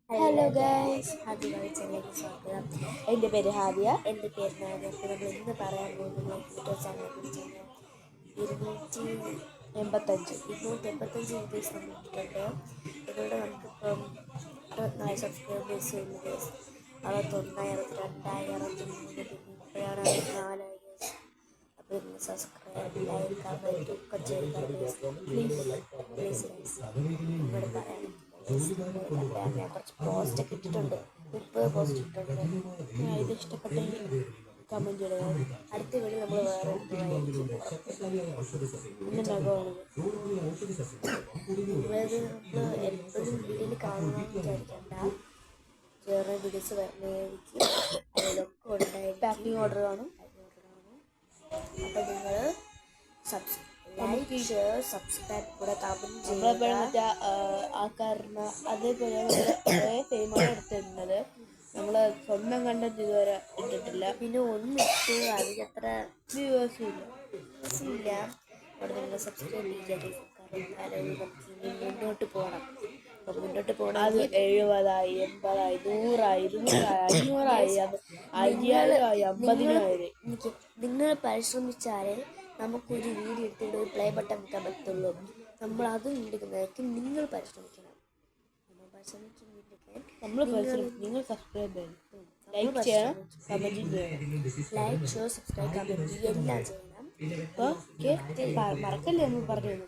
Hello guys, Hadiya ചാനലിലേക്ക് സ്വാഗതം. എൻ്റെ പേര് ഹാദിയ. എൻ്റെ പേര് നാദിയ. അപ്പോൾ നമ്മൾ ഇന്ന് പറയാൻ പോകുന്ന യൂട്യൂബ് ചാനലിനെ കുറിച്ചാണ്. 285 വീഡിയോസ് നമ്മൾ ഇട്ടിട്ടുണ്ട്. ഇതിലൂടെ നമുക്കിപ്പം 64 സബ്സ്ക്രൈബേഴ്സ് ഉണ്ട് ഗൈസ്. 61, 2000, 3 ഇപ്പോഴാണ് 4 ഗൈസ്. അപ്പോൾ ഇന്ന് സബ്സ്ക്രൈബ്, ലൈക്ക്, കമൻറ്റ് ഒക്കെ ചെയ്യുക ഗൈസ്. Please guys. ഇവിടെ പറയാൻ ഞാൻ കുറച്ച് പോസ്റ്റൊക്കെ ഇട്ടിട്ടുണ്ട്, 30 പോസ്റ്റ് ഇട്ടിട്ടുണ്ട്. ഇത് ഇഷ്ടപ്പെട്ടെങ്കിൽ കമൻറ്റ് ഇടുക. അടുത്ത വീഡിയോ നമ്മൾ വേറെ നമ്മൾ എപ്പോഴും വീഡിയോയിൽ കാണുമെന്ന് വിചാരിക്കണ്ട. വേറെ വീഡിയോസ് വരുന്നതായിരിക്കും. അതിലൊക്കെ ഉണ്ടായി പാക്കിംഗ് ഓർഡർ കാണും. അപ്പോൾ നിങ്ങൾ ലൈക്ക്, ഷെയർ, സബ്സ്ക്രൈബ് കൂടെ കമൻറ്റ് ചെയ്യുക. ആൾക്കാരന് അതേപോലെ ഫെയിമാണ് എടുത്തിരുന്നത്. നമ്മൾ സ്വന്തം കണ്ടന്റ് ഇതുവരെ ഇട്ടിട്ടില്ല. പിന്നെ ഒന്നിട്ട് അതിന് അത്ര വ്യൂവേഴ്സും ഇല്ല. അവിടെ നിങ്ങൾ സബ്സ്ക്രൈബ് ചെയ്യാതെ കാരണം നമുക്ക് ഇനി മുന്നോട്ട് പോകണം. അപ്പോൾ മുന്നോട്ട് പോകണം. അത് 70,000, 80,000, 100,000, 200,000, 5,000, 50,000. നിങ്ങൾ പരിശ്രമിച്ചാലേ നമുക്കൊരു വീഡിയോ എടുത്തിട്ട് ഒരു പ്ലേ ബട്ടൺ വെക്കാൻ പറ്റുള്ളൂ. നമ്മൾ അതും എടുക്കുന്നതായിരിക്കും. നിങ്ങൾ പരിശ്രമിക്കണം. നിങ്ങൾ സബ്സ്ക്രൈബ് ചെയ്യണം, ലൈക്ക് ചെയ്യണം, കമൻറ്റ് ചെയ്യണം. ലൈക്ക്, ഷെയർ, സബ്സ്ക്രൈബ്, കമൻറ്റ് എല്ലാം ചെയ്യണം. അപ്പോൾ മറക്കല്ലേ നമ്മൾ പറഞ്ഞു.